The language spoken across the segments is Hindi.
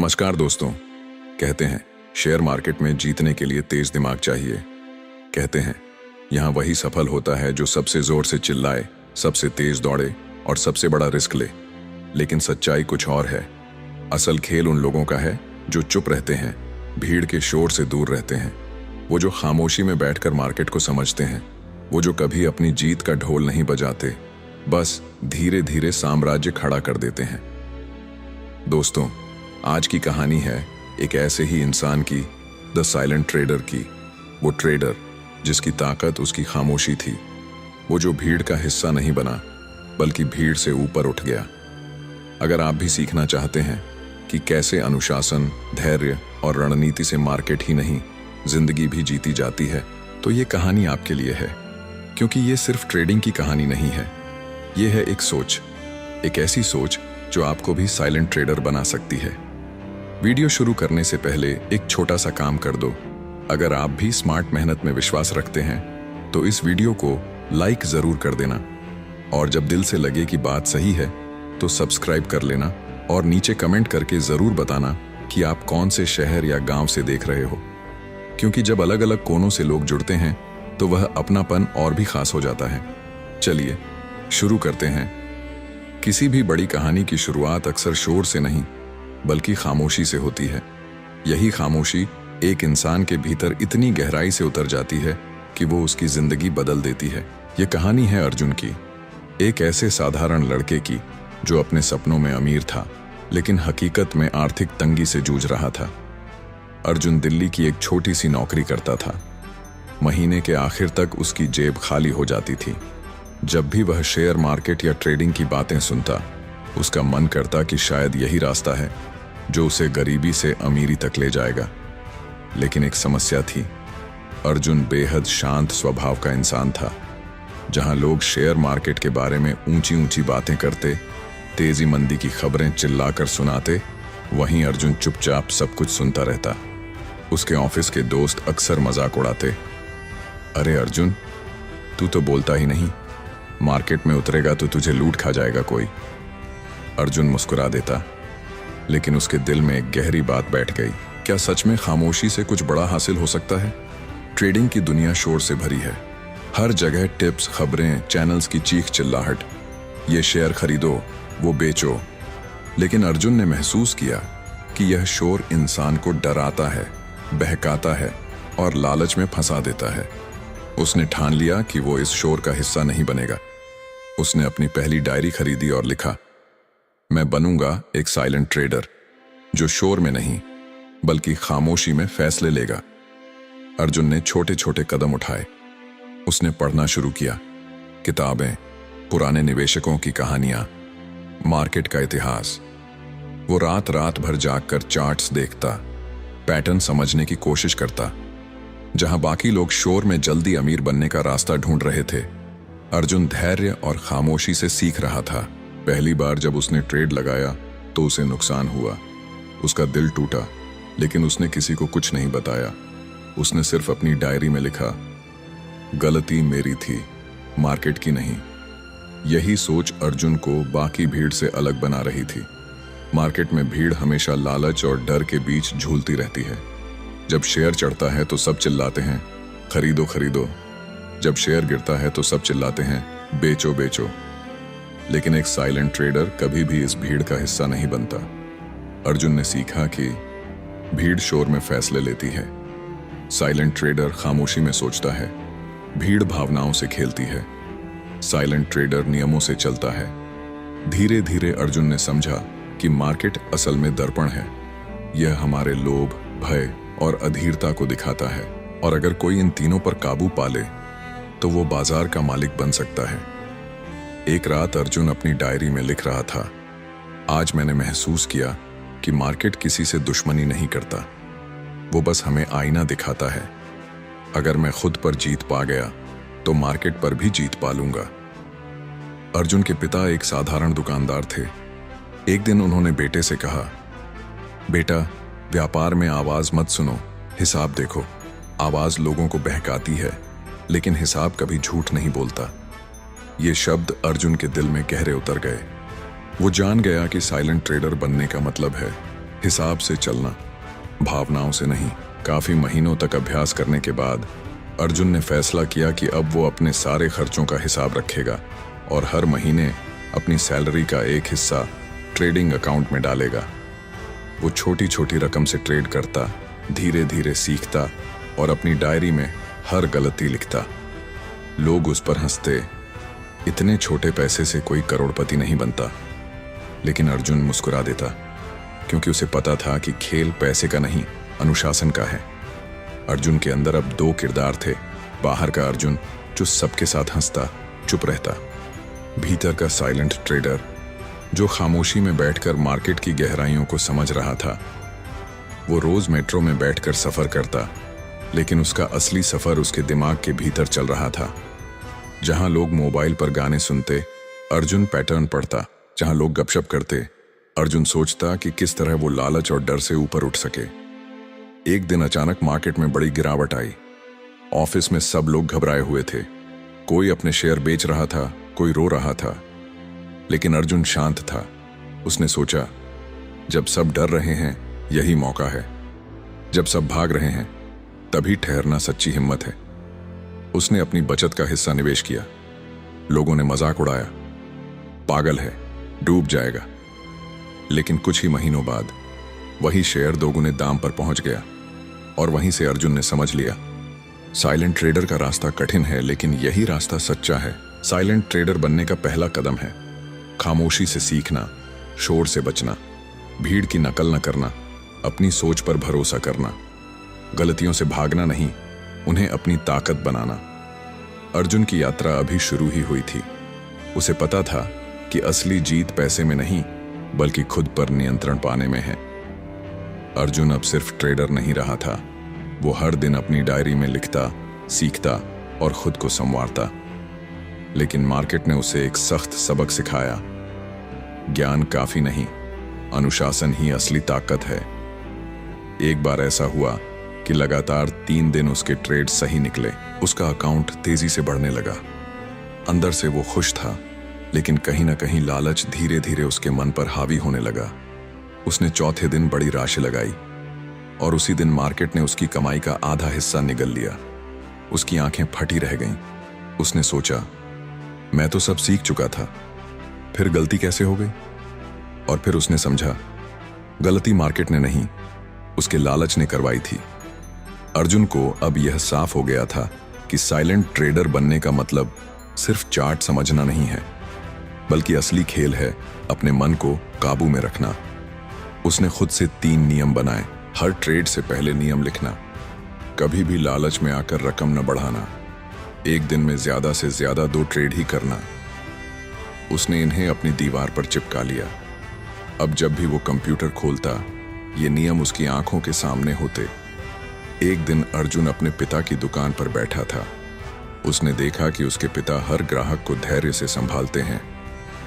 नमस्कार दोस्तों। कहते हैं शेयर मार्केट में जीतने के लिए तेज दिमाग चाहिए। कहते हैं यहाँ वही सफल होता है जो सबसे जोर से चिल्लाए, सबसे तेज दौड़े और सबसे बड़ा रिस्क ले। लेकिन सच्चाई कुछ और है। असल खेल उन लोगों का है जो चुप रहते हैं, भीड़ के शोर से दूर रहते हैं। वो जो खामोशी में बैठकर मार्केट को समझते हैं। वो जो कभी अपनी जीत का ढोल नहीं बजाते, बस धीरे धीरे साम्राज्य खड़ा कर देते हैं। दोस्तों, आज की कहानी है एक ऐसे ही इंसान की, द साइलेंट ट्रेडर की। वो ट्रेडर जिसकी ताकत उसकी खामोशी थी। वो जो भीड़ का हिस्सा नहीं बना बल्कि भीड़ से ऊपर उठ गया। अगर आप भी सीखना चाहते हैं कि कैसे अनुशासन, धैर्य और रणनीति से मार्केट ही नहीं जिंदगी भी जीती जाती है, तो ये कहानी आपके लिए है। क्योंकि ये सिर्फ ट्रेडिंग की कहानी नहीं है, ये है एक सोच, एक ऐसी सोच जो आपको भी साइलेंट ट्रेडर बना सकती है। वीडियो शुरू करने से पहले एक छोटा सा काम कर दो। अगर आप भी स्मार्ट मेहनत में विश्वास रखते हैं तो इस वीडियो को लाइक जरूर कर देना, और जब दिल से लगे कि बात सही है तो सब्सक्राइब कर लेना, और नीचे कमेंट करके जरूर बताना कि आप कौन से शहर या गांव से देख रहे हो। क्योंकि जब अलग अलग कोनों से लोग जुड़ते हैं तो वह अपनापन और भी खास हो जाता है। चलिए शुरू करते हैं। किसी भी बड़ी कहानी की शुरुआत अक्सर शोर से नहीं बल्कि खामोशी से होती है। यही खामोशी एक इंसान के भीतर इतनी गहराई से उतर जाती है कि वो उसकी जिंदगी बदल देती है। ये कहानी है अर्जुन की, एक ऐसे साधारण लड़के की जो अपने सपनों में अमीर था लेकिन हकीकत में आर्थिक तंगी से जूझ रहा था। अर्जुन दिल्ली की एक छोटी सी नौकरी करता था। महीने के आखिर तक उसकी जेब खाली हो जाती थी। जब भी वह शेयर मार्केट या ट्रेडिंग की बातें सुनता, उसका मन करता कि शायद यही रास्ता है जो उसे गरीबी से अमीरी तक ले जाएगा। लेकिन एक समस्या थी। अर्जुन बेहद शांत स्वभाव का इंसान था। जहां लोग शेयर मार्केट के बारे में ऊंची ऊंची बातें करते, तेजी मंदी की खबरें चिल्लाकर सुनाते, वहीं अर्जुन चुपचाप सब कुछ सुनता रहता। उसके ऑफिस के दोस्त अक्सर मजाक उड़ाते, अरे अर्जुन, तू तो बोलता ही नहीं, मार्केट में उतरेगा तो तुझे लूट खा जाएगा कोई। अर्जुन मुस्कुरा देता, लेकिन उसके दिल में एक गहरी बात बैठ गई। क्या सच में खामोशी से कुछ बड़ा हासिल हो सकता है? ट्रेडिंग की दुनिया शोर से भरी है। हर जगह टिप्स, खबरें, चैनल्स की चीख चिल्लाहट, ये शेयर खरीदो, वो बेचो। लेकिन अर्जुन ने महसूस किया कि यह शोर इंसान को डराता है, बहकाता है और लालच में फंसा देता है। उसने ठान लिया कि वो इस शोर का हिस्सा नहीं बनेगा। उसने अपनी पहली डायरी खरीदी और लिखा, मैं बनूंगा एक साइलेंट ट्रेडर जो शोर में नहीं बल्कि खामोशी में फैसले लेगा। अर्जुन ने छोटे छोटे कदम उठाए। उसने पढ़ना शुरू किया, किताबें, पुराने निवेशकों की कहानियां, मार्केट का इतिहास। वो रात रात भर जागकर चार्ट्स देखता, पैटर्न समझने की कोशिश करता। जहां बाकी लोग शोर में जल्दी अमीर बनने का रास्ता ढूंढ रहे थे, अर्जुन धैर्य और खामोशी से सीख रहा था। पहली बार जब उसने ट्रेड लगाया तो उसे नुकसान हुआ। उसका दिल टूटा, लेकिन उसने किसी को कुछ नहीं बताया। उसने सिर्फ अपनी डायरी में लिखा, गलती मेरी थी, मार्केट की नहीं। यही सोच अर्जुन को बाकी भीड़ से अलग बना रही थी। मार्केट में भीड़ हमेशा लालच और डर के बीच झूलती रहती है। जब शेयर चढ़ता है तो सब चिल्लाते हैं, खरीदो खरीदो। जब शेयर गिरता है तो सब चिल्लाते हैं, बेचो बेचो। लेकिन एक साइलेंट ट्रेडर कभी भी इस भीड़ का हिस्सा नहीं बनता। अर्जुन ने सीखा कि भीड़ शोर में फैसले लेती है, साइलेंट ट्रेडर खामोशी में सोचता है। भीड़ भावनाओं से खेलती है, साइलेंट ट्रेडर नियमों से चलता है। धीरे धीरे अर्जुन ने समझा कि मार्केट असल में दर्पण है। यह हमारे लोभ, भय और अधीरता को दिखाता है, और अगर कोई इन तीनों पर काबू पा ले तो वो बाजार का मालिक बन सकता है। एक रात अर्जुन अपनी डायरी में लिख रहा था, आज मैंने महसूस किया कि मार्केट किसी से दुश्मनी नहीं करता, वो बस हमें आईना दिखाता है। अगर मैं खुद पर जीत पा गया तो मार्केट पर भी जीत पा लूंगा। अर्जुन के पिता एक साधारण दुकानदार थे। एक दिन उन्होंने बेटे से कहा, बेटा, व्यापार में आवाज मत सुनो, हिसाब देखो। आवाज लोगों को बहकाती है, लेकिन हिसाब कभी झूठ नहीं बोलता। ये शब्द अर्जुन के दिल में गहरे उतर गए। वो जान गया कि साइलेंट ट्रेडर बनने का मतलब है हिसाब से चलना, भावनाओं से नहीं। काफी महीनों तक अभ्यास करने के बाद अर्जुन ने फैसला किया कि अब वो अपने सारे खर्चों का हिसाब रखेगा और हर महीने अपनी सैलरी का एक हिस्सा ट्रेडिंग अकाउंट में डालेगा। वो छोटी छोटी रकम से ट्रेड करता, धीरे धीरे सीखता और अपनी डायरी में हर गलती लिखता। लोग उस पर हंसते, इतने छोटे पैसे से कोई करोड़पति नहीं बनता। लेकिन अर्जुन मुस्कुरा देता, क्योंकि उसे पता था कि खेल पैसे का नहीं, अनुशासन का है। अर्जुन के अंदर अब दो किरदार थे। बाहर का अर्जुन जो सबके साथ हंसता, चुप रहता। भीतर का साइलेंट ट्रेडर जो खामोशी में बैठकर मार्केट की गहराइयों को समझ रहा था। वो रोज मेट्रो में बैठकर सफर करता, लेकिन उसका असली सफर उसके दिमाग के भीतर चल रहा था। जहां लोग मोबाइल पर गाने सुनते, अर्जुन पैटर्न पढ़ता। जहां लोग गपशप करते, अर्जुन सोचता कि किस तरह वो लालच और डर से ऊपर उठ सके। एक दिन अचानक मार्केट में बड़ी गिरावट आई। ऑफिस में सब लोग घबराए हुए थे। कोई अपने शेयर बेच रहा था, कोई रो रहा था, लेकिन अर्जुन शांत था। उसने सोचा, जब सब डर रहे हैं यही मौका है। जब सब भाग रहे हैं तभी ठहरना सच्ची हिम्मत है। उसने अपनी बचत का हिस्सा निवेश किया। लोगों ने मजाक उड़ाया, पागल है, डूब जाएगा। लेकिन कुछ ही महीनों बाद वही शेयर दोगुने दाम पर पहुंच गया और वहीं से अर्जुन ने समझ लिया, साइलेंट ट्रेडर का रास्ता कठिन है, लेकिन यही रास्ता सच्चा है। साइलेंट ट्रेडर बनने का पहला कदम है खामोशी से सीखना, शोर से बचना, भीड़ की नकल न करना, अपनी सोच पर भरोसा करना, गलतियों से भागना नहीं, उन्हें अपनी ताकत बनाना। अर्जुन की यात्रा अभी शुरू ही हुई थी। उसे पता था कि असली जीत पैसे में नहीं, बल्कि खुद पर नियंत्रण पाने में है। अर्जुन अब सिर्फ ट्रेडर नहीं रहा था। वो हर दिन अपनी डायरी में लिखता, सीखता और खुद को संवारता। लेकिन मार्केट ने उसे एक सख्त सबक सिखाया, ज्ञान काफी नहीं, अनुशासन ही असली ताकत है। एक बार ऐसा हुआ कि लगातार 3 दिन उसके ट्रेड सही निकले। उसका अकाउंट तेजी से बढ़ने लगा। अंदर से वो खुश था, लेकिन कहीं ना कहीं लालच धीरे धीरे उसके मन पर हावी होने लगा। उसने चौथे दिन बड़ी राशि लगाई और उसी दिन मार्केट ने उसकी कमाई का आधा हिस्सा निगल लिया। उसकी आंखें फटी रह गईं। उसने सोचा, मैं तो सब सीख चुका था, फिर गलती कैसे हो गई? और फिर उसने समझा, गलती मार्केट ने नहीं, उसके लालच ने करवाई थी। अर्जुन को अब यह साफ हो गया था कि साइलेंट ट्रेडर बनने का मतलब सिर्फ चार्ट समझना नहीं है, बल्कि असली खेल है अपने मन को काबू में रखना। उसने खुद से 3 नियम बनाए। हर ट्रेड से पहले नियम लिखना, कभी भी लालच में आकर रकम न बढ़ाना, एक दिन में ज्यादा से ज्यादा 2 ट्रेड ही करना। उसने इन्हें अपनी दीवार पर चिपका लिया। अब जब भी वो कंप्यूटर खोलता, ये नियम उसकी आंखों के सामने होते। एक दिन अर्जुन अपने पिता की दुकान पर बैठा था। उसने देखा कि उसके पिता हर ग्राहक को धैर्य से संभालते हैं।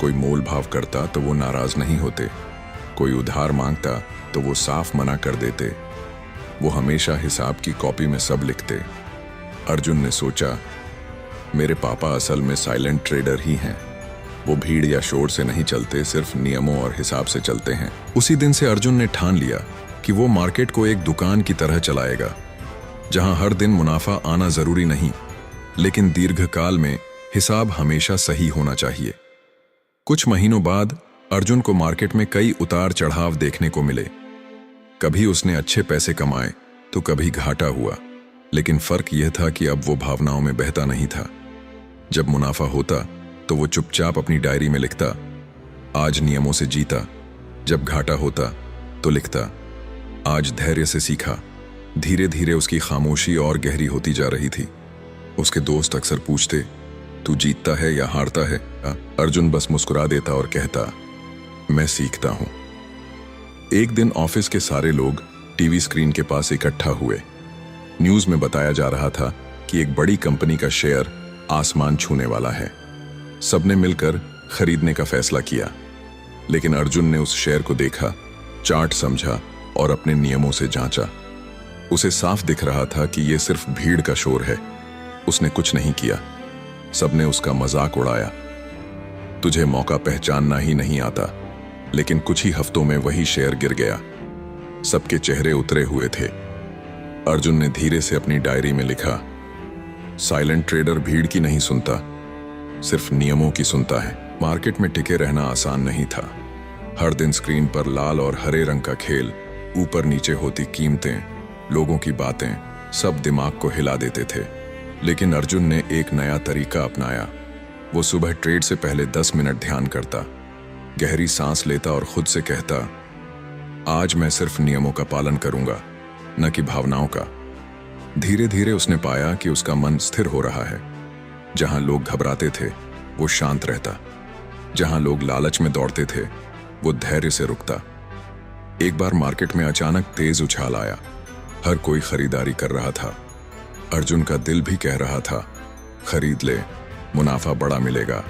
कोई मोल भाव करता तो वो नाराज नहीं होते, कोई उधार मांगता तो वो साफ मना कर देते। वो हमेशा हिसाब की कॉपी में सब लिखते। अर्जुन ने सोचा, मेरे पापा असल में साइलेंट ट्रेडर ही हैं। वो भीड़ या शोर से नहीं चलते, सिर्फ नियमों और हिसाब से चलते हैं। उसी दिन से अर्जुन ने ठान लिया कि वो मार्केट को एक दुकान की तरह चलाएगा, जहां हर दिन मुनाफा आना जरूरी नहीं, लेकिन दीर्घकाल में हिसाब हमेशा सही होना चाहिए। कुछ महीनों बाद अर्जुन को मार्केट में कई उतार चढ़ाव देखने को मिले। कभी उसने अच्छे पैसे कमाए तो कभी घाटा हुआ, लेकिन फर्क यह था कि अब वो भावनाओं में बहता नहीं था। जब मुनाफा होता तो वो चुपचाप अपनी डायरी में लिखता, आज नियमों से जीता। जब घाटा होता तो लिखता, आज धैर्य से सीखा। धीरे धीरे उसकी खामोशी और गहरी होती जा रही थी। उसके दोस्त अक्सर पूछते, तू जीतता है या हारता है? अर्जुन बस मुस्कुरा देता और कहता, मैं सीखता हूं। एक दिन ऑफिस के सारे लोग टीवी स्क्रीन के पास इकट्ठा हुए। न्यूज में बताया जा रहा था कि एक बड़ी कंपनी का शेयर आसमान छूने वाला है। सबने मिलकर खरीदने का फैसला किया, लेकिन अर्जुन ने उस शेयर को देखा, चार्ट समझा और अपने नियमों से जांचा। उसे साफ दिख रहा था कि यह सिर्फ भीड़ का शोर है। उसने कुछ नहीं किया। सबने उसका मजाक उड़ाया, तुझे मौका पहचानना ही नहीं आता। लेकिन कुछ ही हफ्तों में वही शेयर गिर गया। सबके चेहरे उतरे हुए थे। अर्जुन ने धीरे से अपनी डायरी में लिखा, साइलेंट ट्रेडर भीड़ की नहीं सुनता, सिर्फ नियमों की सुनता है। मार्केट में टिके रहना आसान नहीं था। हर दिन स्क्रीन पर लाल और हरे रंग का खेल, ऊपर नीचे होती कीमतें, लोगों की बातें, सब दिमाग को हिला देते थे। लेकिन अर्जुन ने एक नया तरीका अपनाया। वो सुबह ट्रेड से पहले 10 मिनट ध्यान करता, गहरी सांस लेता और खुद से कहता, आज मैं सिर्फ नियमों का पालन करूंगा, न कि भावनाओं का। धीरे धीरे उसने पाया कि उसका मन स्थिर हो रहा है। जहां लोग घबराते थे वो शांत रहता, जहां लोग लालच में दौड़ते थे वो धैर्य से रुकता। एक बार मार्केट में अचानक तेज उछाल आया। हर कोई खरीदारी कर रहा था। अर्जुन का दिल भी कह रहा था, खरीद ले, मुनाफा बड़ा मिलेगा।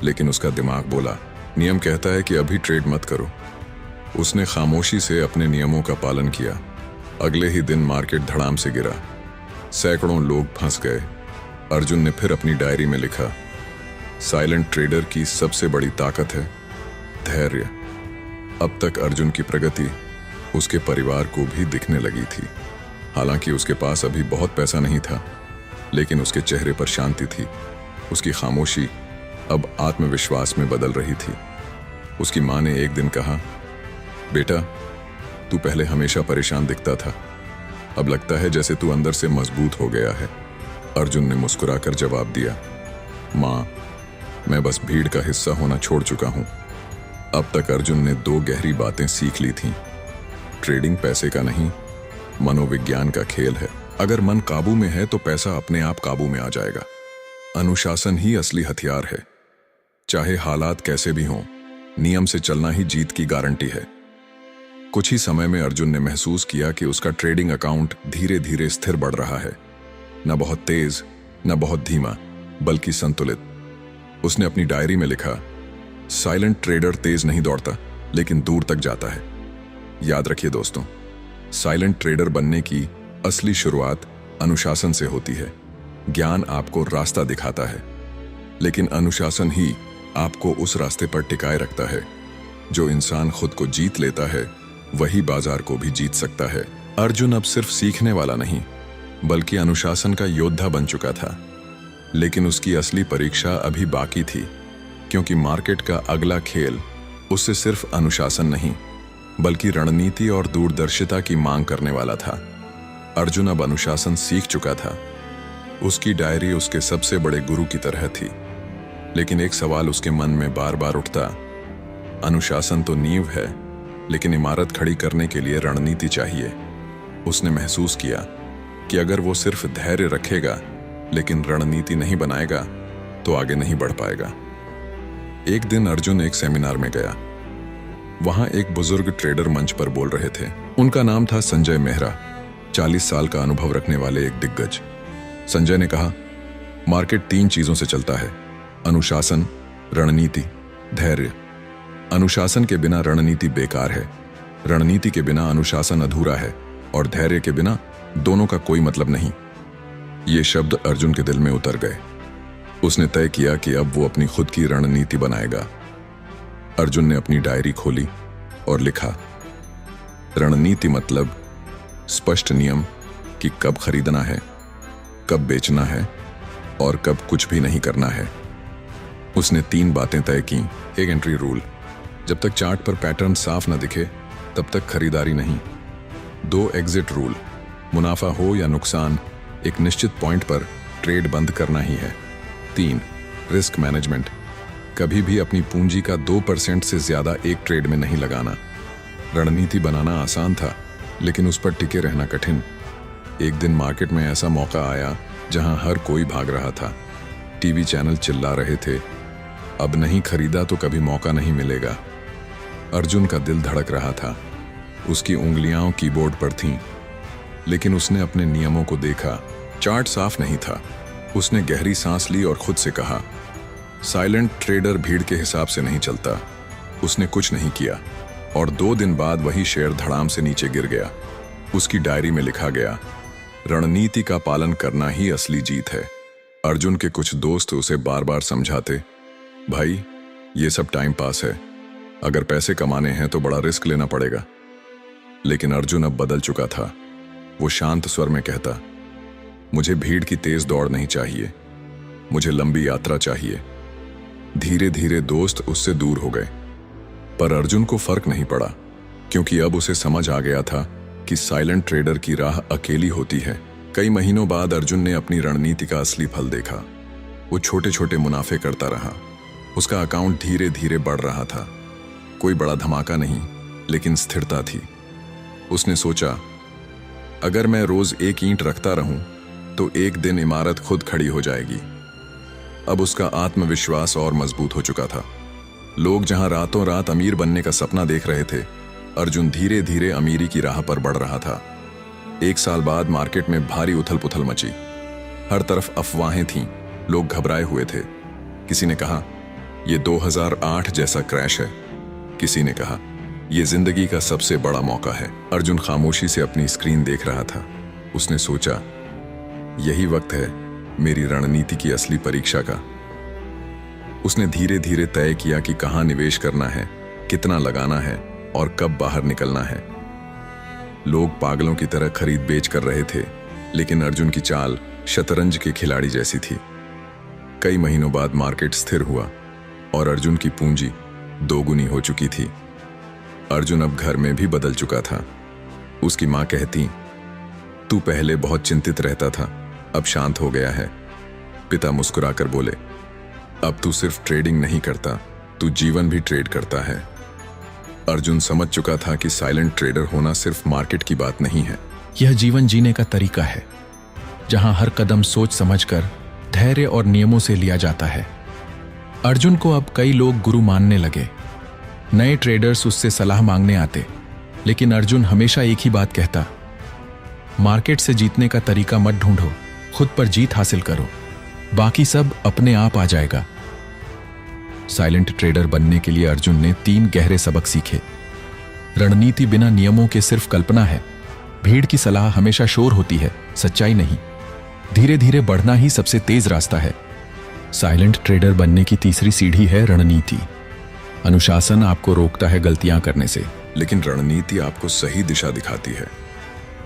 लेकिन उसका दिमाग बोला, नियम कहता है कि अभी ट्रेड मत करो। उसने खामोशी से अपने नियमों का पालन किया। अगले ही दिन मार्केट धड़ाम से गिरा, सैकड़ों लोग फंस गए। अर्जुन ने फिर अपनी डायरी में लिखा, साइलेंट ट्रेडर की सबसे बड़ी ताकत है धैर्य। अब तक अर्जुन की प्रगति उसके परिवार को भी दिखने लगी थी। हालांकि उसके पास अभी बहुत पैसा नहीं था, लेकिन उसके चेहरे पर शांति थी। उसकी खामोशी अब आत्मविश्वास में बदल रही थी। उसकी माँ ने एक दिन कहा, बेटा, तू पहले हमेशा परेशान दिखता था, अब लगता है जैसे तू अंदर से मजबूत हो गया है। अर्जुन ने मुस्कुराकर जवाब दिया, माँ, मैं बस भीड़ का हिस्सा होना छोड़ चुका हूँ। अब तक अर्जुन ने 2 गहरी बातें सीख ली थीं। ट्रेडिंग पैसे का नहीं, मनोविज्ञान का खेल है। अगर मन काबू में है तो पैसा अपने आप काबू में आ जाएगा। अनुशासन ही असली हथियार है। चाहे हालात कैसे भी हों, नियम से चलना ही जीत की गारंटी है। कुछ ही समय में अर्जुन ने महसूस किया कि उसका ट्रेडिंग अकाउंट धीरे धीरे स्थिर बढ़ रहा है। न बहुत तेज, न बहुत धीमा, बल्कि संतुलित। उसने अपनी डायरी में लिखा, साइलेंट ट्रेडर तेज नहीं दौड़ता, लेकिन दूर तक जाता है। याद रखिए दोस्तों, साइलेंट ट्रेडर बनने की असली शुरुआत अनुशासन से होती है। ज्ञान आपको रास्ता दिखाता है, लेकिन अनुशासन ही आपको उस रास्ते पर टिकाए रखता है। जो इंसान खुद को जीत लेता है, वही बाजार को भी जीत सकता है। अर्जुन अब सिर्फ सीखने वाला नहीं, बल्कि अनुशासन का योद्धा बन चुका था। लेकिन उसकी असली परीक्षा अभी बाकी थी, क्योंकि मार्केट का अगला खेल उससे सिर्फ अनुशासन नहीं, बल्कि रणनीति और दूरदर्शिता की मांग करने वाला था। अर्जुन अब अनुशासन सीख चुका था। उसकी डायरी उसके सबसे बड़े गुरु की तरह थी। लेकिन एक सवाल उसके मन में बार बार उठता, अनुशासन तो नींव है, लेकिन इमारत खड़ी करने के लिए रणनीति चाहिए। उसने महसूस किया कि अगर वो सिर्फ धैर्य रखेगा, लेकिन रणनीति नहीं बनाएगा, तो आगे नहीं बढ़ पाएगा। एक दिन अर्जुन एक सेमिनार में गया। वहां एक बुजुर्ग ट्रेडर मंच पर बोल रहे थे। उनका नाम था संजय मेहरा, 40 साल का अनुभव रखने वाले एक दिग्गज। संजय ने कहा, मार्केट 3 चीजों से चलता है, अनुशासन, रणनीति, धैर्य। अनुशासन के बिना रणनीति बेकार है, रणनीति के बिना अनुशासन अधूरा है, और धैर्य के बिना दोनों का कोई मतलब नहीं। ये शब्द अर्जुन के दिल में उतर गए। उसने तय किया कि अब वो अपनी खुद की रणनीति बनाएगा। अर्जुन ने अपनी डायरी खोली और लिखा, रणनीति मतलब स्पष्ट नियम कि कब खरीदना है, कब बेचना है और कब कुछ भी नहीं करना है। उसने 3 बातें तय की। एक एंट्री रूल, जब तक चार्ट पर पैटर्न साफ न दिखे तब तक खरीदारी नहीं। 2 एग्जिट रूल, मुनाफा हो या नुकसान, एक निश्चित पॉइंट पर ट्रेड बंद करना ही है। 3 रिस्क मैनेजमेंट, कभी भी अपनी पूंजी का 2% से ज्यादा एक ट्रेड में नहीं लगाना। रणनीति बनाना आसान था, लेकिन उस पर टिके रहना कठिन। एक दिन मार्केट में ऐसा मौका आया जहां हर कोई भाग रहा था। टीवी चैनल चिल्ला रहे थे, अब नहीं खरीदा तो कभी मौका नहीं मिलेगा। अर्जुन का दिल धड़क रहा था। उसकी उंगलियां कीबोर्ड पर थीं, लेकिन उसने अपने नियमों को देखा। चार्ट साफ नहीं था। उसने गहरी सांस ली और खुद से कहा, साइलेंट ट्रेडर भीड़ के हिसाब से नहीं चलता। उसने कुछ नहीं किया और 2 दिन बाद वही शेयर धड़ाम से नीचे गिर गया। उसकी डायरी में लिखा गया, रणनीति का पालन करना ही असली जीत है। अर्जुन के कुछ दोस्त उसे बार बार समझाते, भाई ये सब टाइम पास है, अगर पैसे कमाने हैं तो बड़ा रिस्क लेना पड़ेगा। लेकिन अर्जुन अब बदल चुका था। वो शांत स्वर में कहता, मुझे भीड़ की तेज दौड़ नहीं चाहिए, मुझे लंबी यात्रा चाहिए। धीरे धीरे दोस्त उससे दूर हो गए, पर अर्जुन को फर्क नहीं पड़ा, क्योंकि अब उसे समझ आ गया था कि साइलेंट ट्रेडर की राह अकेली होती है। कई महीनों बाद अर्जुन ने अपनी रणनीति का असली फल देखा। वो छोटे छोटे मुनाफे करता रहा। उसका अकाउंट धीरे धीरे बढ़ रहा था। कोई बड़ा धमाका नहीं, लेकिन स्थिरता थी। उसने सोचा, अगर मैं रोज एक ईंट रखता रहूं तो एक दिन इमारत खुद खड़ी हो जाएगी। अब उसका आत्मविश्वास और मजबूत हो चुका था। लोग जहां रातों रात अमीर बनने का सपना देख रहे थे, अर्जुन धीरे धीरे अमीरी की राह पर बढ़ रहा था। 1 साल बाद मार्केट में भारी उथल पुथल मची। हर तरफ अफवाहें थीं, लोग घबराए हुए थे। किसी ने कहा, यह 2008 जैसा क्रैश है। किसी ने कहा, यह जिंदगी का सबसे बड़ा मौका है। अर्जुन खामोशी से अपनी स्क्रीन देख रहा था। उसने सोचा, यही वक्त है मेरी रणनीति की असली परीक्षा का। उसने धीरे धीरे तय किया कि कहां निवेश करना है, कितना लगाना है और कब बाहर निकलना है। लोग पागलों की तरह खरीद बेच कर रहे थे, लेकिन अर्जुन की चाल शतरंज के खिलाड़ी जैसी थी। कई महीनों बाद मार्केट स्थिर हुआ और अर्जुन की पूंजी दोगुनी हो चुकी थी। अर्जुन अब घर में भी बदल चुका था। उसकी मां कहती, तू पहले बहुत चिंतित रहता था, अब शांत हो गया है। पिता मुस्कुराकर बोले, अब तू सिर्फ ट्रेडिंग नहीं करता, तू जीवन भी ट्रेड करता है। अर्जुन समझ चुका था कि साइलेंट ट्रेडर होना सिर्फ मार्केट की बात नहीं है, यह जीवन जीने का तरीका है, जहां हर कदम सोच समझकर, धैर्य और नियमों से लिया जाता है। अर्जुन को अब कई लोग गुरु मानने लगे। नए ट्रेडर्स उससे सलाह मांगने आते, लेकिन अर्जुन हमेशा एक ही बात कहता, मार्केट से जीतने का तरीका मत ढूंढो, खुद पर जीत हासिल करो, बाकी सब अपने आप आ जाएगा। साइलेंट ट्रेडर बनने के लिए अर्जुन ने 3 गहरे सबक सीखे। रणनीति बिना नियमों के सिर्फ कल्पना है। भीड़ की सलाह हमेशा शोर होती है, सच्चाई नहीं। धीरे धीरे बढ़ना ही सबसे तेज रास्ता है। साइलेंट ट्रेडर बनने की तीसरी सीढ़ी है रणनीति। अनुशासन आपको रोकता है गलतियां करने से, लेकिन रणनीति आपको सही दिशा दिखाती है।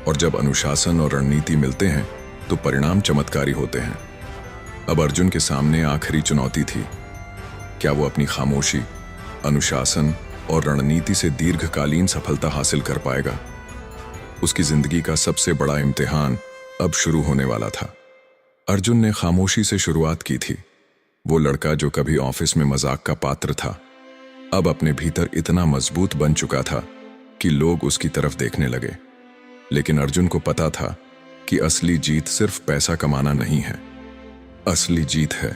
और जब अनुशासन और रणनीति मिलते हैं तो परिणाम चमत्कारी होते हैं। अब अर्जुन के सामने आखिरी चुनौती थी, क्या वो अपनी खामोशी, अनुशासन और रणनीति से दीर्घकालीन सफलता हासिल कर पाएगा। उसकी जिंदगी का सबसे बड़ा इम्तिहान अब शुरू होने वाला था। अर्जुन ने खामोशी से शुरुआत की थी। वो लड़का जो कभी ऑफिस में मजाक का पात्र था, अब अपने भीतर इतना मजबूत बन चुका था कि लोग उसकी तरफ देखने लगे। लेकिन अर्जुन को पता था कि असली जीत सिर्फ पैसा कमाना नहीं है। असली जीत है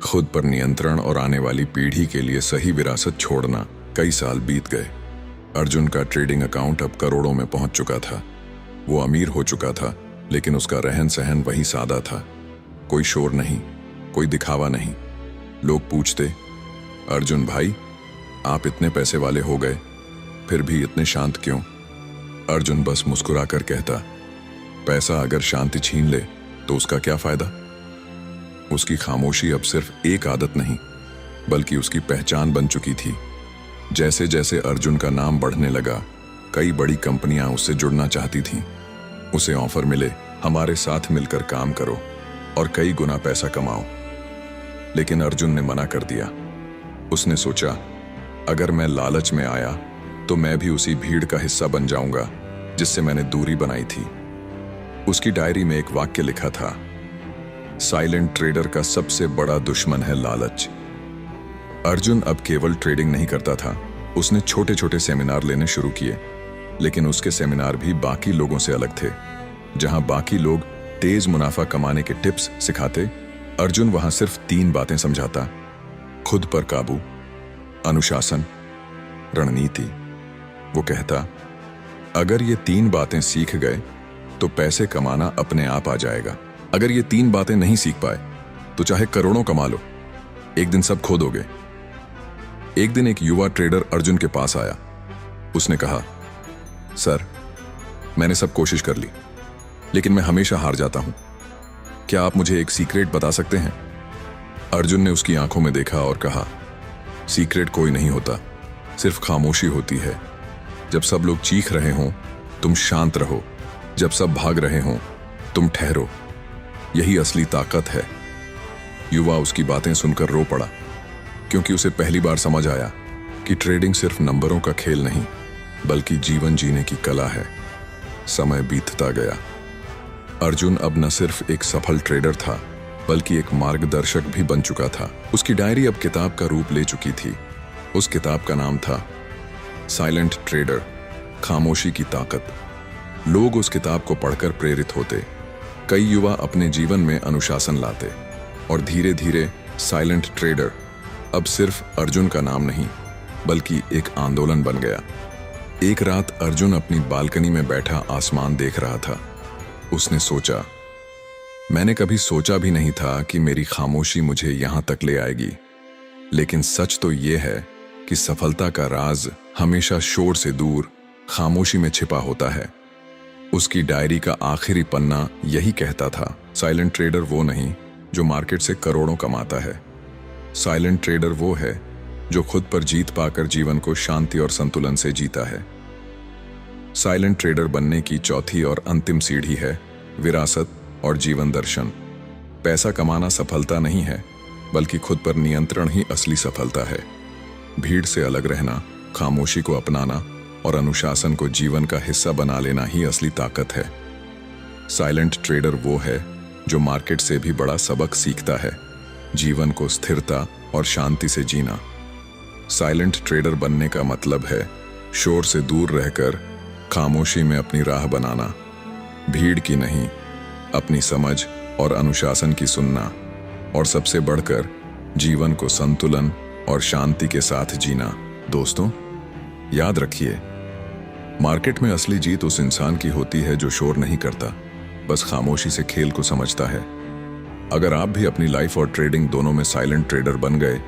खुद पर नियंत्रण और आने वाली पीढ़ी के लिए सही विरासत छोड़ना। कई साल बीत गए। अर्जुन का ट्रेडिंग अकाउंट अब करोड़ों में पहुंच चुका था। वो अमीर हो चुका था, लेकिन उसका रहन सहन वही सादा था। कोई शोर नहीं, कोई दिखावा नहीं। लोग पूछते, अर्जुन भाई, आप इतने पैसे वाले हो गए, फिर भी इतने शांत क्यों? अर्जुन बस मुस्कुरा कर कहता, पैसा अगर शांति छीन ले तो उसका क्या फायदा। उसकी खामोशी अब सिर्फ एक आदत नहीं, बल्कि उसकी पहचान बन चुकी थी। जैसे जैसे अर्जुन का नाम बढ़ने लगा, कई बड़ी कंपनियां उससे जुड़ना चाहती थीं। उसे ऑफर मिले, हमारे साथ मिलकर काम करो और कई गुना पैसा कमाओ। लेकिन अर्जुन ने मना कर दिया। उसने सोचा, अगर मैं लालच में आया तो मैं भी उसी भीड़ का हिस्सा बन जाऊंगा जिससे मैंने दूरी बनाई थी। उसकी डायरी में एक वाक्य लिखा था, साइलेंट ट्रेडर का सबसे बड़ा दुश्मन है लालच। अर्जुन अब केवल ट्रेडिंग नहीं करता था, उसने छोटे छोटे सेमिनार लेने शुरू किए। लेकिन उसके सेमिनार भी बाकी लोगों से अलग थे। जहां बाकी लोग तेज मुनाफा कमाने के टिप्स सिखाते, अर्जुन वहां सिर्फ 3 बातें समझाता, खुद पर काबू, अनुशासन, रणनीति। वो कहता, अगर ये 3 बातें सीख गए तो पैसे कमाना अपने आप आ जाएगा। अगर ये 3 बातें नहीं सीख पाए तो चाहे करोड़ों कमा लो, एक दिन सब खो दोगे। एक दिन एक युवा ट्रेडर अर्जुन के पास आया। उसने कहा, सर, मैंने सब कोशिश कर ली, लेकिन मैं हमेशा हार जाता हूं। क्या आप मुझे एक सीक्रेट बता सकते हैं? अर्जुन ने उसकी आंखों में देखा और कहा, सीक्रेट कोई नहीं होता, सिर्फ खामोशी होती है। जब सब लोग चीख रहे हों तुम शांत रहो, जब सब भाग रहे हों तुम ठहरो। यही असली ताकत है। युवा उसकी बातें सुनकर रो पड़ा, क्योंकि उसे पहली बार समझ आया कि ट्रेडिंग सिर्फ नंबरों का खेल नहीं बल्कि जीवन जीने की कला है। समय बीतता गया। अर्जुन अब न सिर्फ एक सफल ट्रेडर था बल्कि एक मार्गदर्शक भी बन चुका था। उसकी डायरी अब किताब का रूप ले चुकी थी। उस किताब का नाम था साइलेंट ट्रेडर, खामोशी की ताकत। लोग उस किताब को पढ़कर प्रेरित होते। कई युवा अपने जीवन में अनुशासन लाते और धीरे धीरे साइलेंट ट्रेडर अब सिर्फ अर्जुन का नाम नहीं बल्कि एक आंदोलन बन गया। एक रात अर्जुन अपनी बालकनी में बैठा आसमान देख रहा था। उसने सोचा, मैंने कभी सोचा भी नहीं था कि मेरी खामोशी मुझे यहां तक ले आएगी। लेकिन सच तो यह है कि सफलता का राज हमेशा शोर से दूर खामोशी में छिपा होता है। उसकी डायरी का आखिरी पन्ना यही कहता था, साइलेंट ट्रेडर वो नहीं जो मार्केट से करोड़ों कमाता है। साइलेंट ट्रेडर वो है जो खुद पर जीत पाकर जीवन को शांति और संतुलन से जीता है। साइलेंट ट्रेडर बनने की चौथी और अंतिम सीढ़ी है विरासत और जीवन दर्शन। पैसा कमाना सफलता नहीं है बल्कि खुद पर नियंत्रण ही असली सफलता है। भीड़ से अलग रहना, खामोशी को अपनाना और अनुशासन को जीवन का हिस्सा बना लेना ही असली ताकत है। साइलेंट ट्रेडर वो है जो मार्केट से भी बड़ा सबक सीखता है, जीवन को स्थिरता और शांति से जीना। साइलेंट ट्रेडर बनने का मतलब है शोर से दूर रहकर खामोशी में अपनी राह बनाना, भीड़ की नहीं, अपनी समझ और अनुशासन की सुनना, और सबसे बढ़कर जीवन को संतुलन और शांति के साथ जीना। दोस्तों, याद रखिए, मार्केट में असली जीत उस इंसान की होती है जो शोर नहीं करता, बस खामोशी से खेल को समझता है। अगर आप भी अपनी लाइफ और ट्रेडिंग दोनों में साइलेंट ट्रेडर बन गए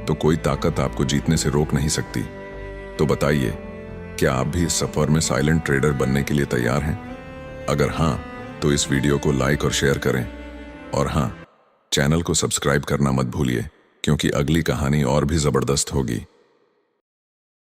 तो कोई ताकत आपको जीतने से रोक नहीं सकती। तो बताइए, क्या आप भी इस सफर में साइलेंट ट्रेडर बनने के लिए तैयार हैं? अगर हाँ, तो इस वीडियो को लाइक और शेयर करें, और हाँ, चैनल को सब्सक्राइब करना मत भूलिए, क्योंकि अगली कहानी और भी जबरदस्त होगी।